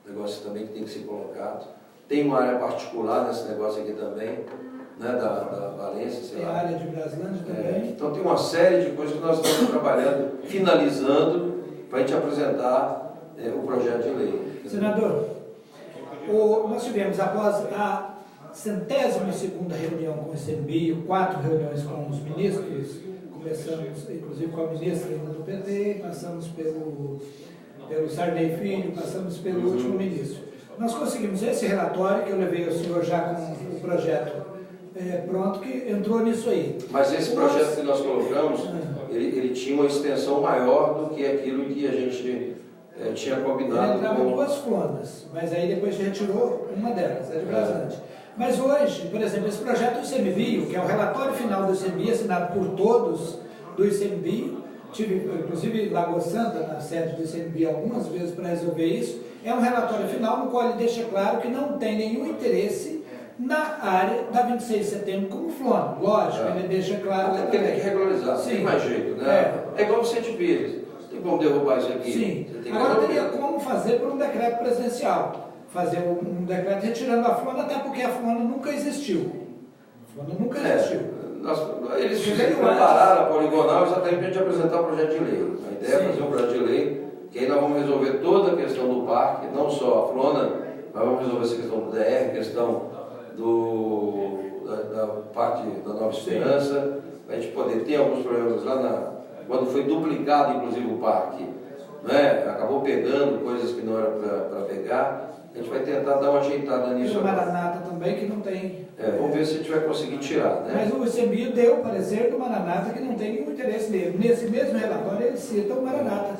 negócio também que tem que ser colocado. Tem uma área particular nesse negócio aqui também, né, da Valência, sei lá. Tem a área de Braslândia também. Então tem uma série de coisas que nós estamos trabalhando, finalizando, para a gente apresentar o projeto de lei. Senador, nós tivemos, após a 102ª reunião com o ICMBio, 4 reuniões com os ministros, começamos inclusive com a ministra do PT, passamos pelo Sarney Filho, passamos pelo último ministro. Nós conseguimos esse relatório, que eu levei ao senhor já com o projeto pronto, que entrou nisso aí. Mas esse projeto que nós colocamos, ele tinha uma extensão maior do que aquilo que a gente tinha combinado. Ele entrava em 2 flonas, mas aí depois retirou uma delas, a de Braslândia. Mas hoje, por exemplo, esse projeto do ICMBio, que é o relatório final do ICMBio, assinado por todos do ICMBio, tive inclusive em Lagoa Santa, na sede do ICMBio, algumas vezes para resolver isso, é um relatório final no qual ele deixa claro que não tem nenhum interesse na área da 26 de setembro como Flona. Lógico, ele deixa claro... Porque tem que regularizar, não tem mais jeito, né? É igual o Vicente Pires, tem como derrubar isso aqui. Sim, agora teria como fazer por um decreto presidencial. Fazer um decreto retirando a Flona, até porque a Flona nunca existiu. A Flona nunca existiu. Eles prepararam a poligonal exatamente para a gente apresentar o projeto de lei. A ideia é fazer um projeto de lei, que aí nós vamos resolver toda a questão do parque, não só a Flona, mas vamos resolver essa questão do DR, questão da parte da Nova Esperança, a gente poder ter alguns problemas lá quando foi duplicado inclusive o parque, né? Acabou pegando coisas que não eram para pegar. A gente vai tentar dar uma ajeitada nisso. E o Maranata também, que não tem... vamos ver se a gente vai conseguir tirar, né? Mas o ICMBio deu o parecer do Maranata que não tem nenhum interesse nele. Nesse mesmo relatório ele cita o Maranata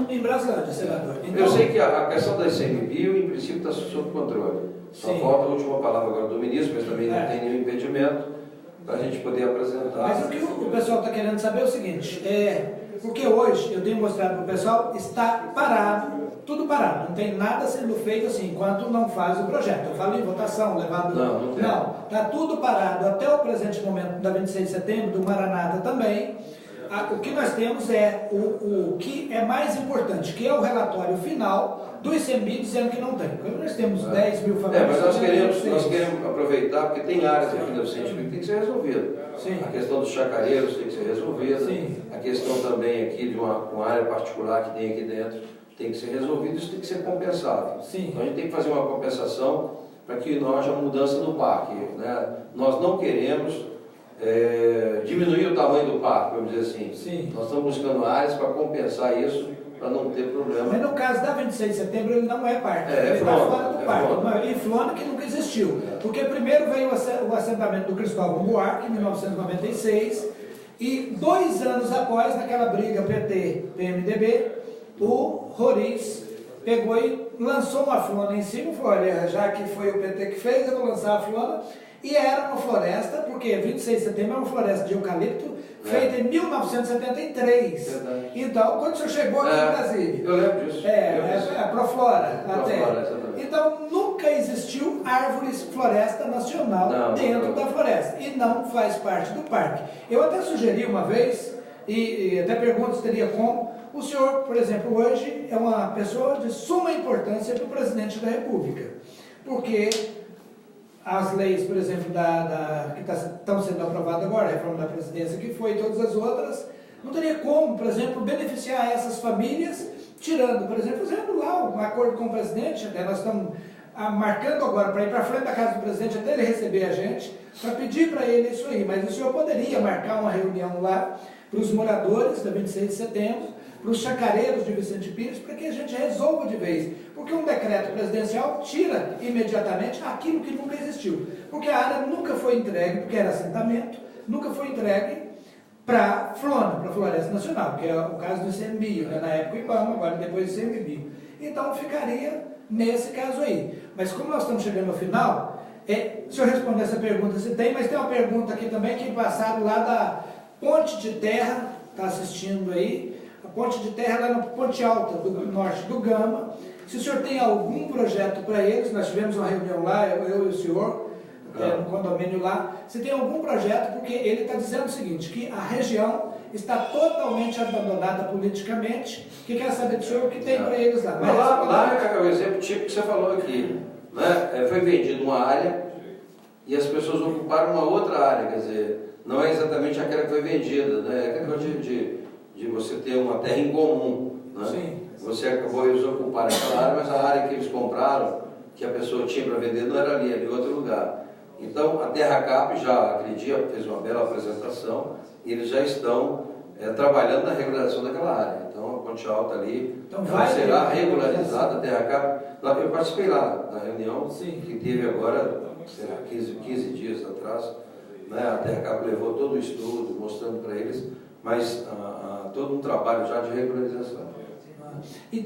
em Brasilândia, senador. Então, eu sei que a questão da ICMBio, em princípio, está sob controle. Só falta a última palavra agora do ministro, mas também não tem nenhum impedimento para a gente poder apresentar. Mas o que o pessoal está querendo saber é o seguinte, porque hoje, eu tenho mostrado para o pessoal, está parado, tudo parado, não tem nada sendo feito assim, enquanto não faz o projeto. Eu falo em votação, levado... Não, está tudo parado até o presente momento da 26 de setembro, do Maranata também. O que nós temos é o que é mais importante, que é o relatório final do ICMBio dizendo que não tem. Quando nós temos 10 mil famílias... mas nós queremos aproveitar, porque tem áreas aqui no Vicente que tem que ser resolvida. Sim. A questão dos chacareiros tem que ser resolvida. Sim. A questão também aqui de uma área particular que tem aqui dentro tem que ser resolvida, isso tem que ser compensado. Sim. Então a gente tem que fazer uma compensação para que não haja mudança no parque, né? Nós não queremos... diminuir o tamanho do parque, vamos dizer assim. Sim. Nós estamos buscando áreas para compensar isso, para não ter problema. Mas no caso da 26 de setembro, ele não é parque. Ele está fora do parque. E Flona que nunca existiu. Porque primeiro veio o assentamento do Cristóvão Buarque, em 1996, e 2 anos após, naquela briga PT-PMDB, o Roriz pegou e lançou uma Flona em cima, falou, olha, já que foi o PT que fez, eu vou lançar a Flona. E era uma floresta, porque 26 de setembro é uma floresta de eucalipto, feita em 1973. Verdade. Então, quando o senhor chegou aqui em Brasília... Eu lembro disso. A Proflora, até. Então, nunca existiu árvores floresta nacional dentro da floresta. E não faz parte do parque. Eu até sugeri uma vez, e até pergunto se teria como, o senhor, por exemplo, hoje é uma pessoa de suma importância para o presidente da República. Porque... as leis, por exemplo, que estão sendo aprovadas agora, a reforma da presidência que foi, e todas as outras, não teria como, por exemplo, beneficiar essas famílias, tirando, por exemplo, fazendo lá um acordo com o presidente, até nós estamos marcando agora para ir para frente da casa do presidente, até ele receber a gente, para pedir para ele isso aí, mas o senhor poderia marcar uma reunião lá para os moradores da 26 de setembro, para os chacareiros de Vicente Pires, para que a gente resolva de vez. Porque um decreto presidencial tira imediatamente aquilo que nunca existiu. Porque a área nunca foi entregue, porque era assentamento, nunca foi entregue para Flona, para a Floresta Nacional, que é o caso do ICMBio, né? Na época o IBAMA, agora depois do ICMBio. Então ficaria nesse caso aí. Mas como nós estamos chegando ao final, se eu responder essa pergunta, se tem, mas tem uma pergunta aqui também que passaram lá da Ponte de Terra, está assistindo aí, a Ponte de Terra lá na Ponte Alta do norte do Gama. Se o senhor tem algum projeto para eles, nós tivemos uma reunião lá, eu e o senhor, no condomínio lá, se tem algum projeto, porque ele está dizendo o seguinte, que a região está totalmente abandonada politicamente, que quer saber do senhor o que tem para eles lá. Mas lá é o exemplo típico que você falou aqui, né? Foi vendido uma área e as pessoas ocuparam uma outra área, quer dizer, não é exatamente aquela que foi vendida, né? É aquela de você ter uma terra em comum, né? Sim. Você acabou eles ocuparem aquela área, mas a área que eles compraram, que a pessoa tinha para vender, não era ali, era em outro lugar. Então, a Terra Cap já, aquele dia, fez uma bela apresentação, e eles já estão trabalhando na regularização daquela área. Então, a Ponte Alta ali, então, será regularizada, a Terra Cap. Eu participei lá na reunião, sim, que teve agora, será 15 dias atrás, né? A Terra Cap levou todo o estudo, mostrando para eles, mas todo um trabalho já de regularização. E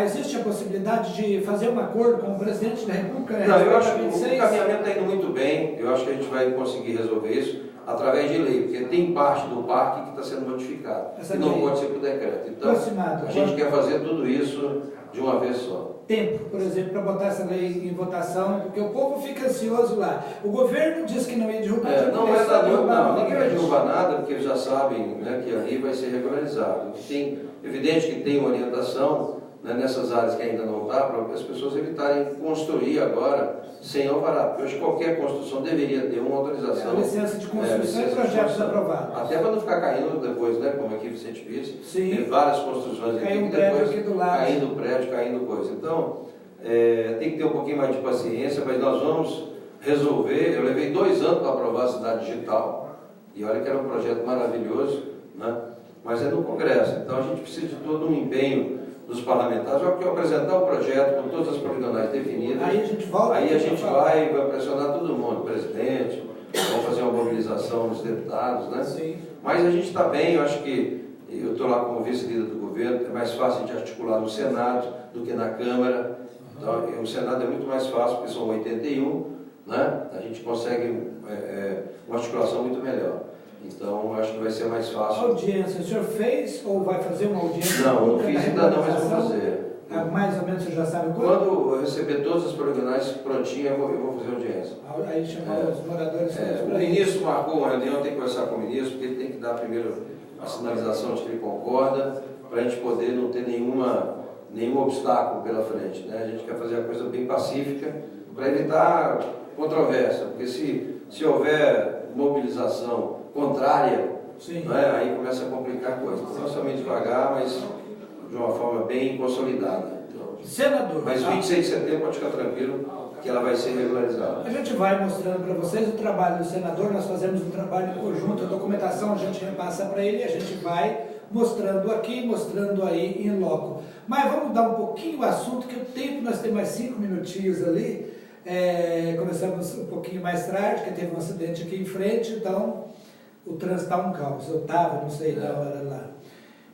existe a possibilidade de fazer um acordo com o presidente da República? Não, eu acho que o caminhamento está indo muito bem, eu acho que a gente vai conseguir resolver isso através de lei, porque tem parte do parque que está sendo modificado, e não pode ser por decreto. Então, a gente quer fazer tudo isso de uma vez só. Tempo, por exemplo, para botar essa lei em votação, porque o povo fica ansioso lá. O governo diz que não ia derrubar. Ninguém vai derrubar nada, porque eles já sabem, né, que ali vai ser regularizado. Evidente que tem uma orientação, né, nessas áreas que ainda não está, para as pessoas evitarem construir agora sem alvará. Porque hoje qualquer construção deveria ter uma autorização. Licença de construção e projetos aprovados. Até para não ficar caindo depois, né, como aqui Vicente Pires, tem várias construções aqui, um prédio aqui do lado. Caindo prédio, caindo coisa. Então, tem que ter um pouquinho mais de paciência, mas nós vamos resolver. Eu levei 2 anos para aprovar a cidade digital, e olha que era um projeto maravilhoso, né? Mas é no Congresso, então a gente precisa de todo um empenho dos parlamentares. Só que apresentar o projeto com todas as poligonais definidas, aí a gente volta, aí a gente vai pressionar todo mundo, o presidente, vamos fazer uma mobilização dos deputados, né? Sim. Mas a gente está bem, eu acho que eu estou lá como vice-líder do governo, é mais fácil de articular no Senado do que na Câmara. Então, o Senado é muito mais fácil, porque são 81, né? A gente consegue uma articulação muito melhor. Então, acho que vai ser mais fácil. Audiência, o senhor fez ou vai fazer uma audiência? Não fiz ainda não, mas vou fazer. Mais ou menos você já sabe quando? Quando eu receber todas as poligonais prontinhas, eu vou fazer audiência. Aí chamar os moradores. O ministro marcou uma reunião, tem que conversar com o ministro, porque ele tem que dar primeiro a sinalização de que ele concorda, para a gente poder não ter nenhum obstáculo pela frente, né? A gente quer fazer a coisa bem pacífica, para evitar controvérsia, porque se houver mobilização contrária, né, aí começa a complicar a coisa. Então, nós estamos devagar, mas de uma forma bem consolidada. Então, senador, mas 26 de setembro pode ficar tranquilo que ela vai ser regularizada. A gente vai mostrando para vocês o trabalho do senador, nós fazemos um trabalho em conjunto, a documentação a gente repassa para ele e a gente vai mostrando aqui, mostrando aí em loco. Mas vamos dar um pouquinho o assunto, que o tempo, nós temos mais 5 minutinhos ali. Começamos um pouquinho mais tarde, porque teve um acidente aqui em frente, então o trânsito está um caos. Eu estava, não sei da hora lá.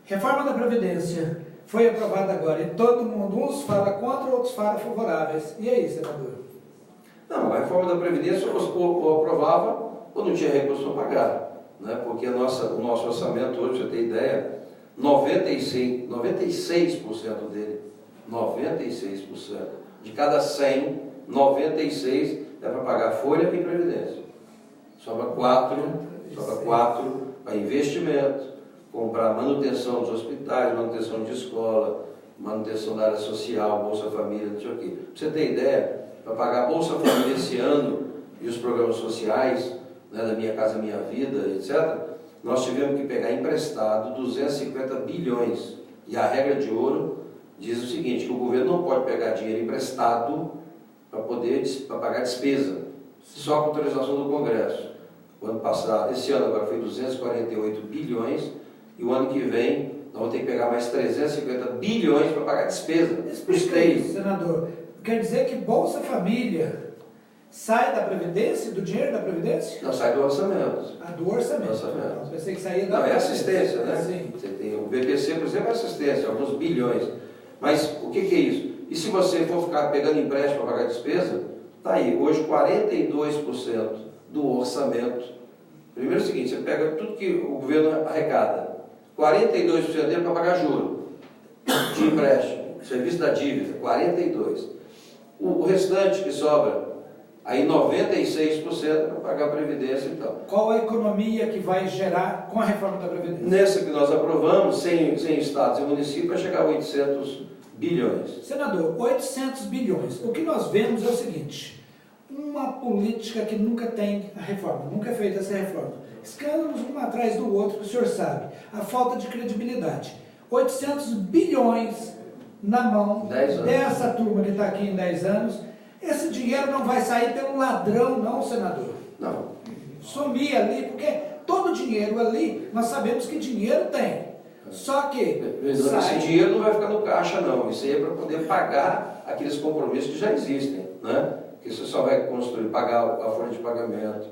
Reforma da Previdência foi aprovada agora e todo mundo, uns falam contra, outros falam favoráveis. E aí, senador? Não, a reforma da Previdência ou aprovava ou não tinha recurso para pagar, né? Porque o nosso orçamento hoje, pra você ter ideia, 96% dele, 96%, de cada 100, 96 é para pagar folha e previdência. Sobra 4 para investimento, comprar manutenção dos hospitais, manutenção de escola, manutenção da área social, Bolsa Família, não sei o quê. Para você ter ideia, para pagar Bolsa Família esse ano e os programas sociais, né, da Minha Casa Minha Vida, etc., nós tivemos que pegar emprestado 250 bilhões. E a regra de ouro diz o seguinte, que o governo não pode pegar dinheiro emprestado para pagar despesa, só com autorização do Congresso. O ano passado, esse ano agora foi 248 bilhões, e o ano que vem nós vamos ter que pegar mais 350 bilhões para pagar despesa. Explica isso, senador. Quer dizer que Bolsa Família sai da Previdência, do dinheiro da Previdência? Não, sai do orçamento. Do orçamento. Eu pensei que saía da... Não, é assistência, né? Sim. Você tem o BPC, por exemplo, é assistência, alguns bilhões. Mas o que é isso? E se você for ficar pegando empréstimo para pagar despesa, está aí, hoje 42% do orçamento. Primeiro é o seguinte, você pega tudo que o governo arrecada, 42% dele para pagar juro de empréstimo, serviço da dívida, 42%. O restante que sobra, aí 96% para pagar a Previdência e tal. Qual a economia que vai gerar com a reforma da Previdência? Nessa que nós aprovamos, sem estados e municípios, vai chegar a 800 bilhões. Senador, 800 bilhões. O que nós vemos é o seguinte, uma política que nunca tem a reforma, nunca é feita essa reforma. Escândalos um atrás do outro, que o senhor sabe. A falta de credibilidade. 800 bilhões na mão dessa turma que está aqui em 10 anos. Esse dinheiro não vai sair pelo ladrão, não, senador. Não. Sumir ali, porque todo dinheiro ali, nós sabemos que dinheiro tem. Só que esse dinheiro não vai ficar no caixa, não. Isso aí é para poder pagar aqueles compromissos que já existem, né? Que você só vai construir, pagar a folha de pagamento,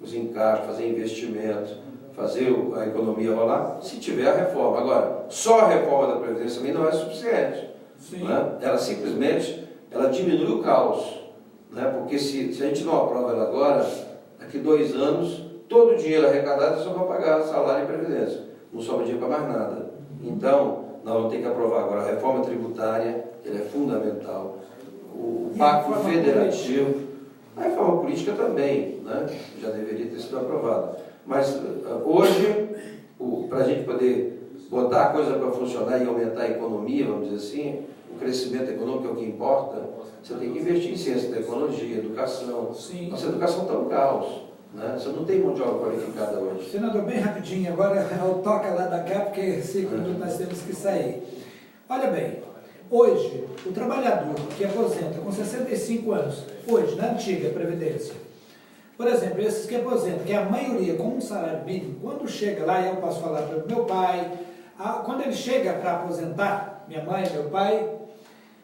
os encargos, fazer investimento, fazer a economia rolar, se tiver a reforma. Agora, só a reforma da Previdência também não é suficiente. Né? Ela simplesmente diminui o caos. Né? Porque se a gente não aprova ela agora, daqui 2 anos, todo o dinheiro arrecadado é só para pagar salário e Previdência. Não sobra dinheiro para mais nada. Então, nós vamos ter que aprovar agora a reforma tributária, que é fundamental, o Pacto Federativo, a reforma política também, né? Já deveria ter sido aprovada. Mas hoje, para a gente poder botar a coisa para funcionar e aumentar a economia, vamos dizer assim, o crescimento econômico é o que importa, você tem que investir em ciência, tecnologia, educação. Sim. Nossa educação está no caos. Né? Você não tem mão de obra qualificada hoje. Senador, bem rapidinho, agora o toca lá da cá, porque 5 minutos nós temos que sair. Olha bem, hoje, o trabalhador que aposenta com 65 anos, hoje, na antiga Previdência, por exemplo, esses que aposentam, que é a maioria com um salário mínimo, quando chega lá, eu posso falar para o meu pai, quando ele chega para aposentar, minha mãe, meu pai,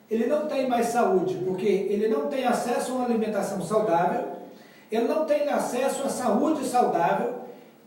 ele não tem mais saúde, porque ele não tem acesso a uma alimentação saudável, ele não tem acesso à saúde saudável,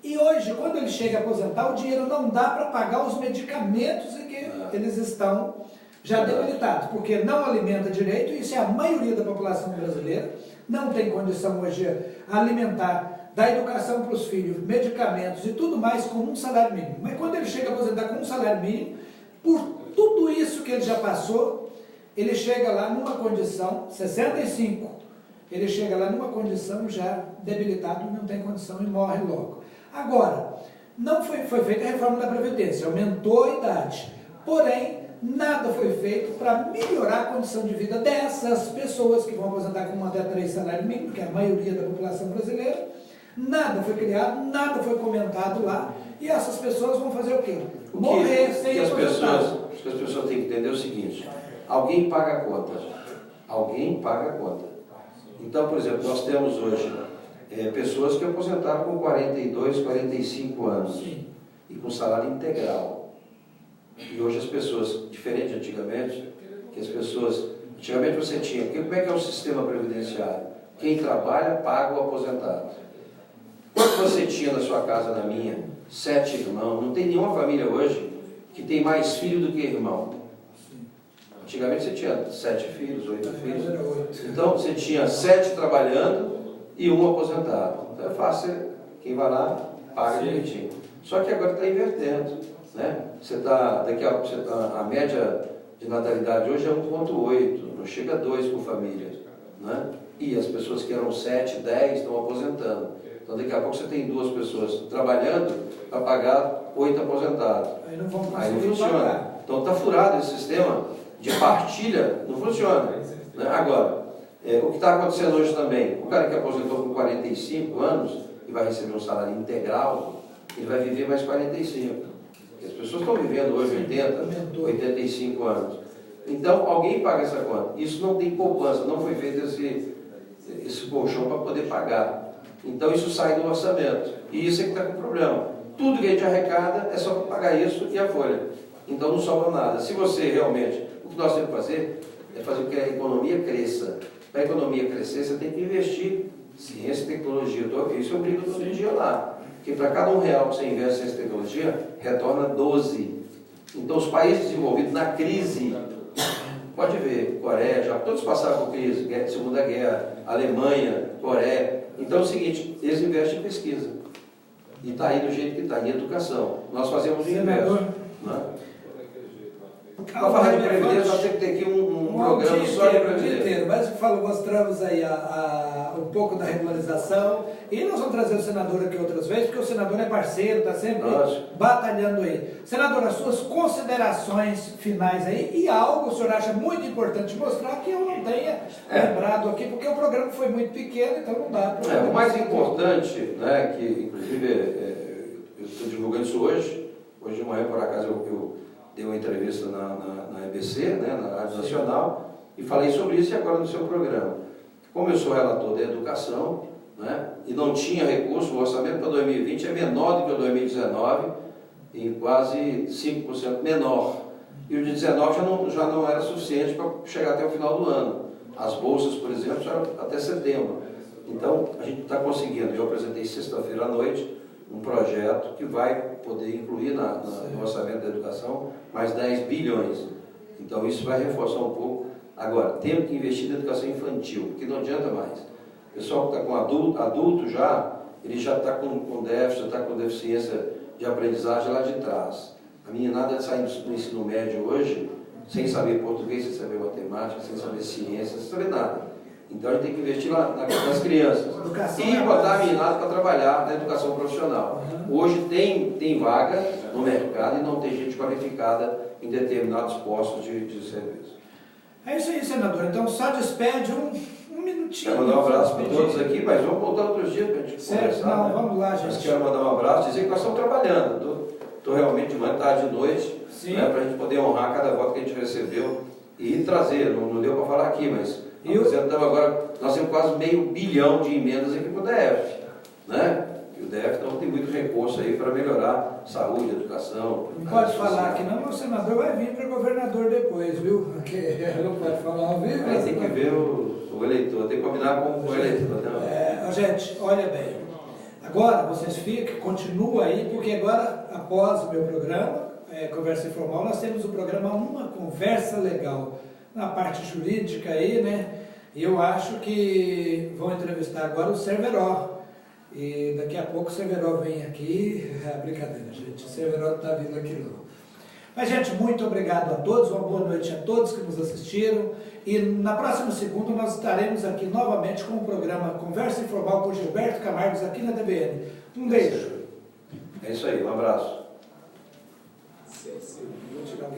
e hoje, quando ele chega a aposentar, o dinheiro não dá para pagar os medicamentos em que eles estão já debilitados, porque não alimenta direito, isso é a maioria da população brasileira, não tem condição hoje alimentar, dar educação para os filhos, medicamentos e tudo mais com um salário mínimo. Mas quando ele chega a aposentar com um salário mínimo, por tudo isso que ele já passou, ele chega lá numa condição, 65, ele chega lá numa condição já debilitado, não tem condição e morre logo. Agora, não foi feita a reforma da Previdência, aumentou a idade, porém, nada foi feito para melhorar a condição de vida dessas pessoas que vão aposentar com 1 até 3 salários mínimos, que é a maioria da população brasileira. Nada foi criado, nada foi comentado lá, e essas pessoas vão fazer o quê? Morrer sem aposentar. O que as pessoas têm que entender é o seguinte: alguém paga a conta. Alguém paga a conta. Então, por exemplo, nós temos hoje pessoas que aposentaram com 42, 45 anos. Sim. E com salário integral. E hoje as pessoas, diferente de antigamente, que as pessoas, antigamente você tinha, porque como é que é o sistema previdenciário? Quem trabalha paga o aposentado. Quanto você tinha na sua casa, na minha? 7 irmãos. Não tem nenhuma família hoje que tem mais filho do que irmão. Antigamente você tinha 7 filhos, 8 filhos. Então você tinha 7 trabalhando e 1 aposentado. Então é fácil, quem vai lá paga direitinho. Só que agora está invertendo. Né? A média de natalidade hoje é 1,8, não chega a 2 por família. Né? E as pessoas que eram 7, 10 estão aposentando. Então daqui a pouco você tem 2 pessoas trabalhando para pagar 8 aposentados. Aí não funciona. Então está furado esse sistema de partilha, não funciona. Né? Agora, o que está acontecendo hoje também, o cara que aposentou com 45 anos e vai receber um salário integral, ele vai viver mais 45. As pessoas estão vivendo hoje 80, 85 anos. Então, alguém paga essa conta. Isso não tem poupança, não foi feito esse colchão para poder pagar. Então, isso sai do orçamento. E isso é que está com o problema. Tudo que a gente arrecada é só para pagar isso e a folha. Então, não sobra nada. Se você realmente... O que nós temos que fazer é fazer com que a economia cresça. Para a economia crescer, você tem que investir em ciência e tecnologia. Isso eu brigo todo dia lá. Porque para cada R$1 que você investe em ciência e tecnologia, retorna 12. Então, os países desenvolvidos na crise, pode ver, Coreia, já todos passaram por crise, Segunda Guerra, Alemanha, Coreia. Então é o seguinte, eles investem em pesquisa. E está aí do jeito que está, em educação. Nós fazemos o inverso. Para falar de previdência, nós temos que ter aqui um programa só de previdência. Mas mostramos aí um pouco da regularização. E nós vamos trazer o senador aqui outras vezes, porque o senador é parceiro, está sempre batalhando aí. Senador, as suas considerações finais aí, e algo o senhor acha muito importante mostrar que eu não tenha lembrado aqui, porque o programa foi muito pequeno, então não dá para... O mais importante, né, que inclusive eu estou divulgando isso hoje de manhã, por acaso, eu dei uma entrevista na EBC, né, na Rádio Nacional, e falei sobre isso e agora no seu programa. Como eu sou relator da educação, né, e não tinha recurso, o orçamento para 2020 é menor do que o 2019, em quase 5% menor. E o de 2019 já não era suficiente para chegar até o final do ano. As bolsas, por exemplo, já até setembro. Então, a gente está conseguindo. Eu apresentei sexta-feira à noite um projeto que vai poder incluir no orçamento da educação mais 10 bilhões. Então isso vai reforçar um pouco. Agora, temos que investir na educação infantil, porque não adianta mais. O pessoal que está com adulto já, ele já está com déficit, já está com deficiência de aprendizagem lá de trás. A meninada sai do ensino médio hoje, sem saber português, sem saber matemática, sem saber ciência, sem saber nada. Então a gente tem que investir nas crianças e botar a meninada para trabalhar na educação profissional. Hoje tem vaga no mercado e não tem gente qualificada em determinados postos de serviço. É isso aí, senador. Então só despede um minutinho. Quero mandar um abraço para todos aqui, mas vamos voltar outros dias para a gente conversar. Não, né? vamos lá, gente. Mas quero mandar um abraço, dizer que nós estamos trabalhando. Estou realmente de manhã, tarde e noite, né, para a gente poder honrar cada voto que a gente recebeu e trazer. Não deu para falar aqui, mas apresentamos agora, nós temos quase $500 milhão de emendas aqui para o DF. Né? E o DF então, tem muito recurso aí para melhorar saúde, educação. Não pode falar aqui não, mas o senador vai vir para governador depois, viu? Porque não pode falar ao vivo. Aí tem que ver o eleitor, tem que combinar com o eleitor. Né? Gente, olha bem, agora vocês continuam aí, porque agora, após o meu programa, Conversa Informal, nós temos o programa Uma Conversa Legal, na parte jurídica aí, né? E eu acho que vão entrevistar agora o Cerveró. E daqui a pouco o Cerveró vem aqui. Brincadeira, gente. O Cerveró não está vindo aqui não. Mas, gente, muito obrigado a todos. Uma boa noite a todos que nos assistiram. E na próxima segunda nós estaremos aqui novamente com o programa Conversa Informal com Gilberto Camargos aqui na DBN. Um beijo. É isso aí, um abraço. Vou tirar o